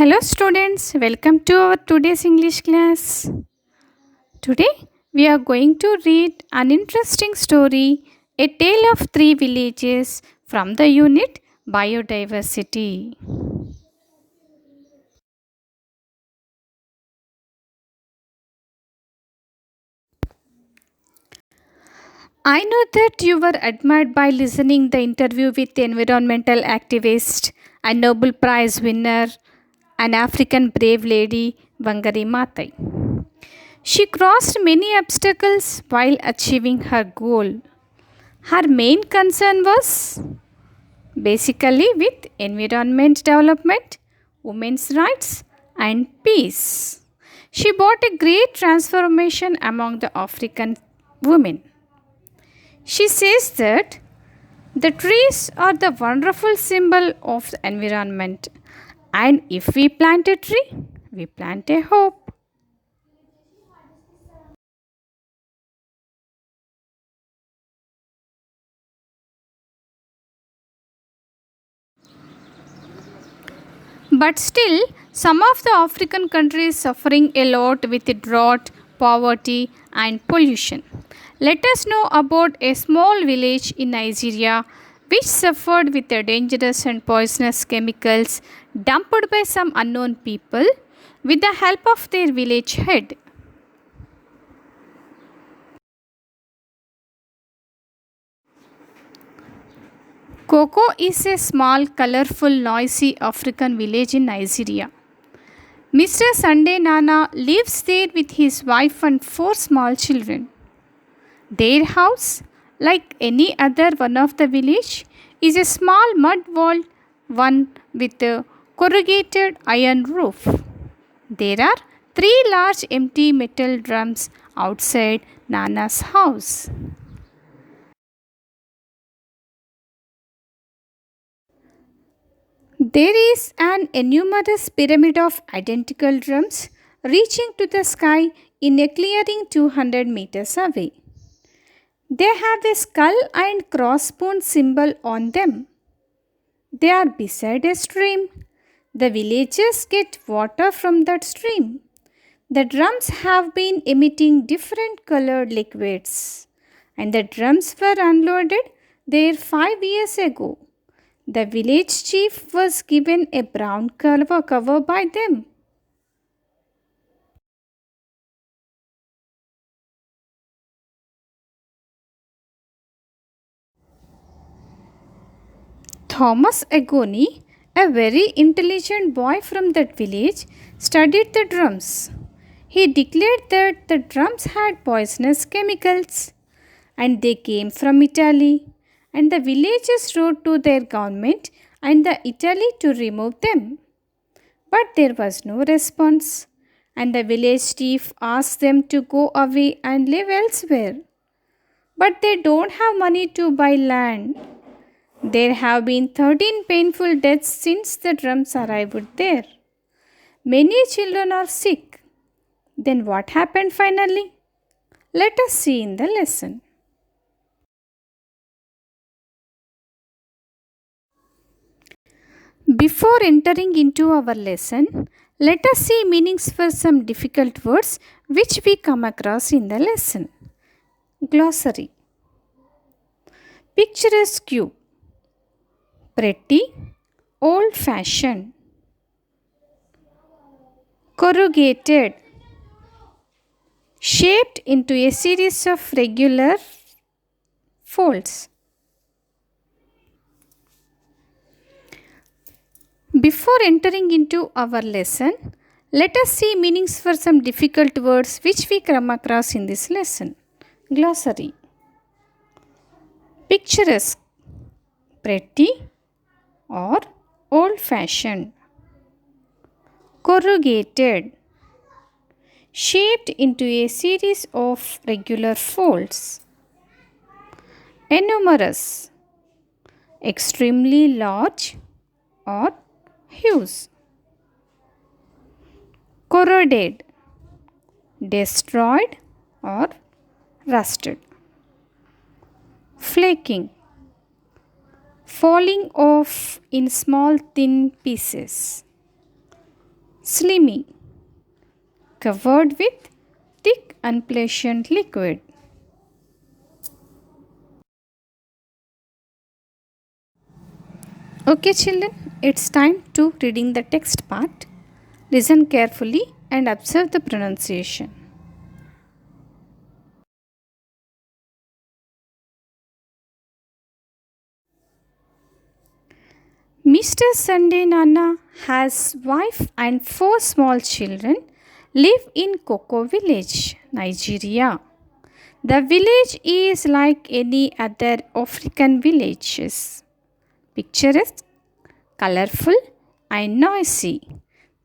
Hello students, welcome to our today's English class. Today we are going to read an interesting story, A Tale of Three Villages from the unit Biodiversity. I know that you were admired by listening the interview with the environmental activist and Nobel Prize winner, an African brave lady, Wangari Maathai. She crossed many obstacles while achieving her goal. Her main concern was basically with environment development, women's rights, and peace. She brought a great transformation among the African women. She says that the trees are the wonderful symbol of the environment, and if we plant a tree, we plant a hope. But still, some of the African countries suffering a lot with drought, poverty, and pollution. Let us know about a small village in Nigeria which suffered with the dangerous and poisonous chemicals dumped by some unknown people with the help of their village head. Koko is a small, colorful, noisy African village in Nigeria. Mr. Sunday Nana lives there with his wife and four small children. Their house, like any other one of the village, is a small mud walled one with a corrugated iron roof. There are three large empty metal drums outside Nana's house. There is an enormous pyramid of identical drums reaching to the sky in a clearing 200 meters away. They have a skull and crossbones symbol on them. They are beside a stream. The villagers get water from that stream. The drums have been emitting different colored liquids, and the drums were unloaded there 5 years ago. The village chief was given a brown cover by them. Thomas Agoni, a very intelligent boy from that village, studied the drums. He declared that the drums had poisonous chemicals and they came from Italy, and the villagers wrote to their government and the Italy to remove them. But there was no response, and the village chief asked them to go away and live elsewhere. But they don't have money to buy land. There have been 13 painful deaths since the drums arrived there. Many children are sick. Then what happened finally? Let us see in the lesson. Before entering into our lesson, let us see meanings for some difficult words which we come across in the lesson. Glossary. Picturesque, pretty, old fashioned, corrugated, shaped into a series of regular folds. Before entering into our lesson, let us see meanings for some difficult words which we come across in this lesson. Glossary. Picturesque, pretty or old fashioned. Corrugated, shaped into a series of regular folds. Enormous, extremely large or huge. Corroded, destroyed or rusted. Flaking, falling off in small thin pieces. slimy, covered with thick unpleasant liquid. Okay, children, it's time to reading the text part. Listen carefully and observe the pronunciation. Mr. Sunday Nana has wife and four small children live in Koko village, Nigeria. The village is like any other African villages, picturesque, colorful and noisy.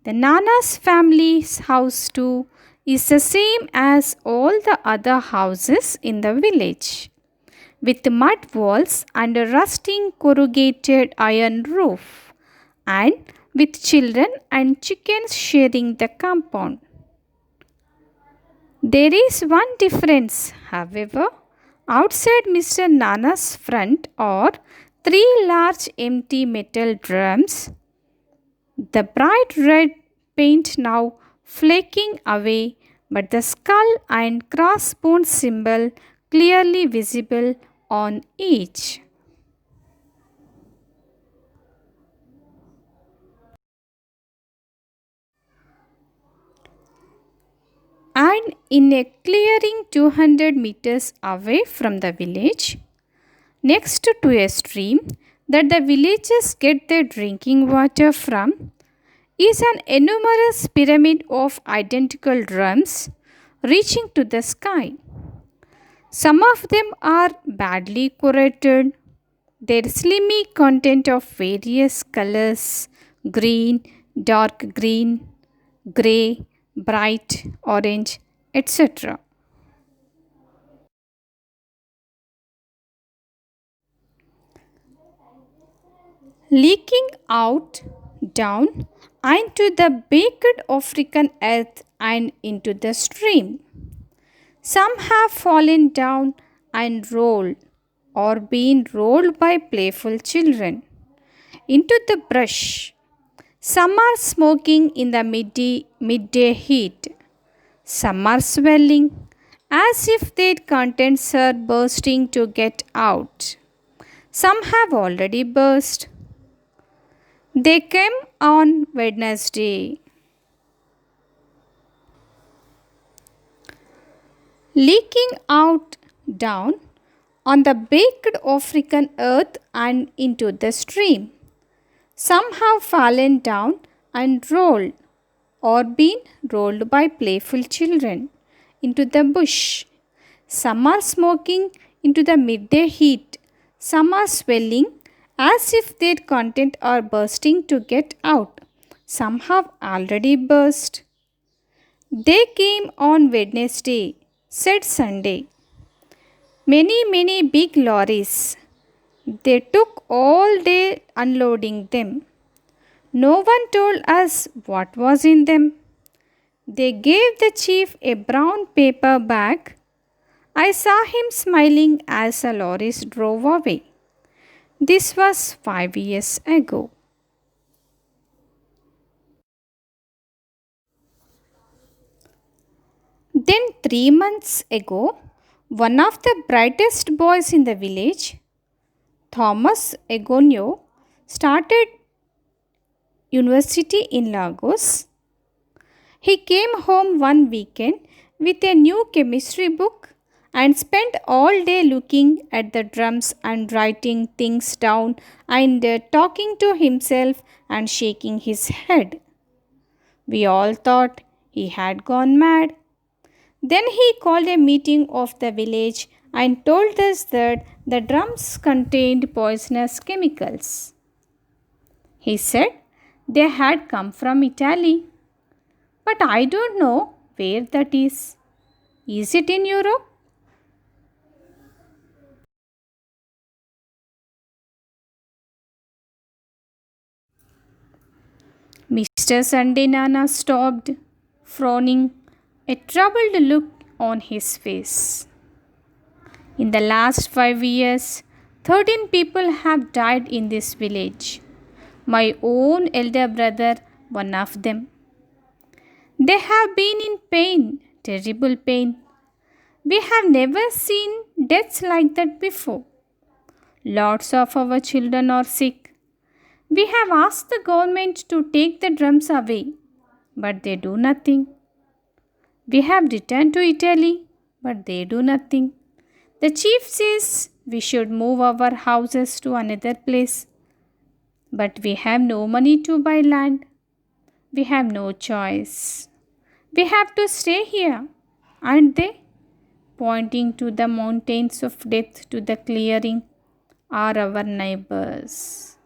The Nana's family's house too is the same as all the other houses in the village, with mud walls and a rusting corrugated iron roof, and with children and chickens sharing the compound. There is one difference, however. Outside Mr. Nana's front are three large empty metal drums, the bright red paint now flaking away, but the skull and crossbones symbol clearly visible on each. And in a clearing 200 meters away from the village, next to a stream that the villagers get their drinking water from, is an enormous pyramid of identical drums reaching to the sky. Some of them are badly corroded, their slimy content of various colors green, dark green, grey, bright orange, etc. Leaking out, down, into the baked African earth and into the stream. Some have fallen down and rolled or been rolled by playful children into the brush. Some are smoking in the midday heat. Some are swelling as if their contents are bursting to get out. Some have already burst. They came on Wednesday. Leaking out, down, on the baked African earth and into the stream. Some have fallen down and rolled or been rolled by playful children into the bush. Some are smoking into the midday heat. Some are swelling as if their content are bursting to get out. Some have already burst. They came on Wednesday, said Sunday. Many big lorries. They took all day unloading them. No one told us what was in them. They gave the chief a brown paper bag. I saw him smiling as the lorries drove away. This was 5 years ago. Then 3 months ago, one of the brightest boys in the village, Thomas Egonio, started university in Lagos. He came home one weekend with a new chemistry book and spent all day looking at the drums and writing things down and talking to himself and shaking his head. We all thought he had gone mad. Then he called a meeting of the village and told us that the drums contained poisonous chemicals. He said they had come from Italy, but I don't know where that is. Is it in Europe? Mr. Sunday Nana stopped, frowning, a troubled look on his face. In the last 5 years, 13 people have died in this village. My own elder brother, one of them. They have been in pain, terrible pain. We have never seen deaths like that before. Lots of our children are sick. We have asked the government to take the drums away, but they do nothing. We have returned to Italy, but they do nothing. The chief says we should move our houses to another place, but we have no money to buy land. We have no choice. We have to stay here, aren't they? Pointing to the mountains of death to the clearing are our neighbors.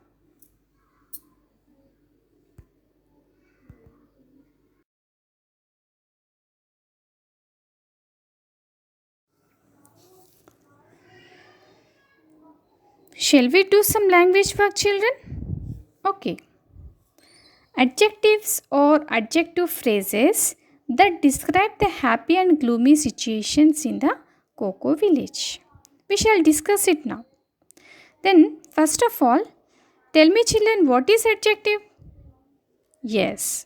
Shall we do some language work, children? Okay. Adjectives or adjective phrases that describe the happy and gloomy situations in the Cocoa village. We shall discuss it now. Then, first of all, tell me, children, what is adjective? Yes,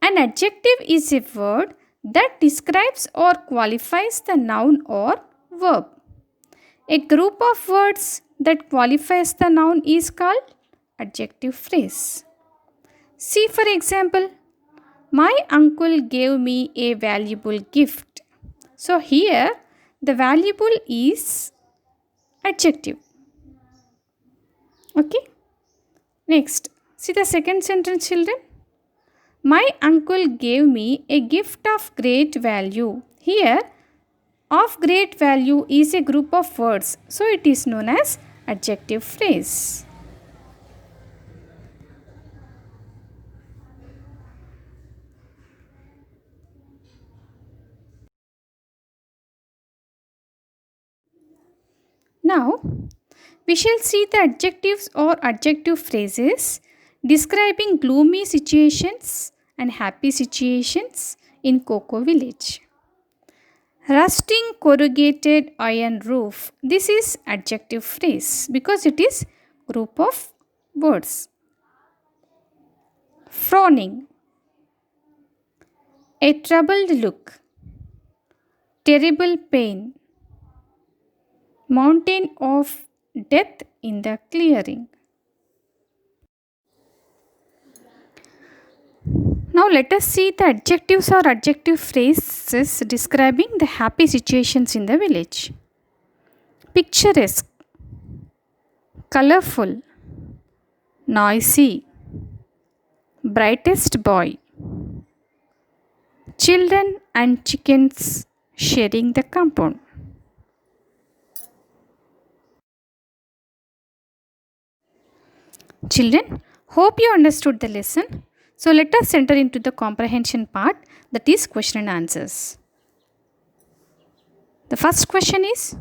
an adjective is a word that describes or qualifies the noun or verb. A group of words that qualifies the noun is called adjective phrase. See, for example, my uncle gave me a valuable gift. So, here the valuable is adjective. Okay. Next, see the second sentence, children. My uncle gave me a gift of great value. Here, of great value is a group of words, so it is known as adjective phrase. Now, we shall see the adjectives or adjective phrases describing gloomy situations and happy situations in Cocoa village. Rusting corrugated iron roof. This is adjective phrase because it is group of words. Frowning. A troubled look. Terrible pain. Mountain of death in the clearing. Now let us see the adjectives or adjective phrases describing the happy situations in the village. Picturesque, colorful, noisy, brightest boy, children and chickens sharing the compound. Children, hope you understood the lesson. So let us enter into the comprehension part, that is question and answers. The first question is,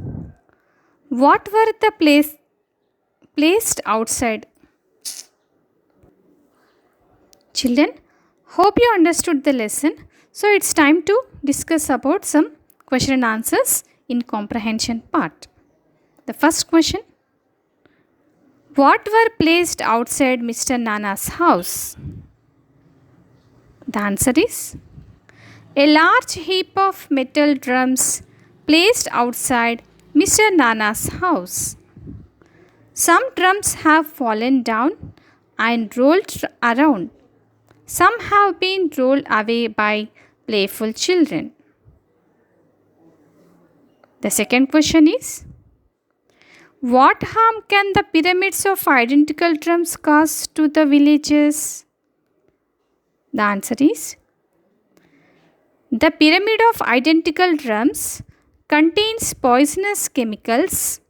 what were the placed outside? Children, hope you understood the lesson. So it's time to discuss about some question and answers in comprehension part. The first question, what were placed outside Mr. Nana's house? The answer is a large heap of metal drums placed outside Mr. Nana's house. Some drums have fallen down and rolled around. Some have been rolled away by playful children. The second question is, what harm can the pyramids of identical drums cause to the villagers? The answer is, the pyramid of identical drums contains poisonous chemicals.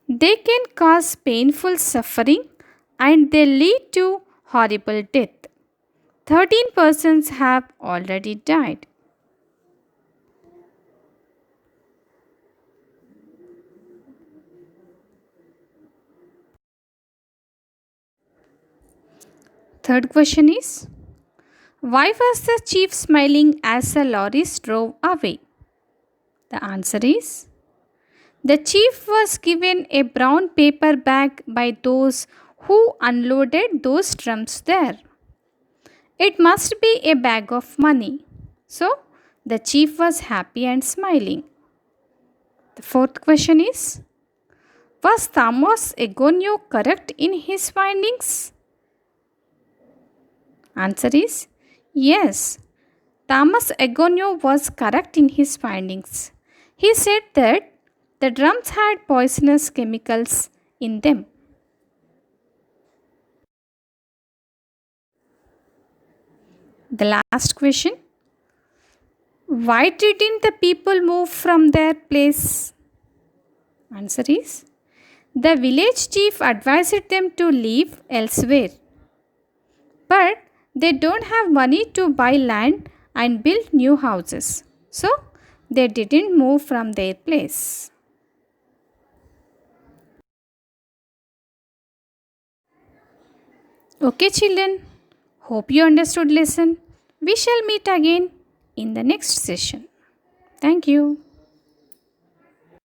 They can cause painful suffering and they lead to horrible death. 13 persons have already died. Third question is, why was the chief smiling as the lorries drove away? The answer is, the chief was given a brown paper bag by those who unloaded those drums there. It must be a bag of money. So the chief was happy and smiling. The fourth question is, was Thomas Agonio correct in his findings? Answer is yes. Thomas Agonio was correct in his findings. He said that the drums had poisonous chemicals in them. The last question, why didn't the people move from their place? Answer is, the village chief advised them to live elsewhere. But they don't have money to buy land and build new houses. So they didn't move from their place. Okay, children. Hope you understood lesson. We shall meet again in the next session. Thank you.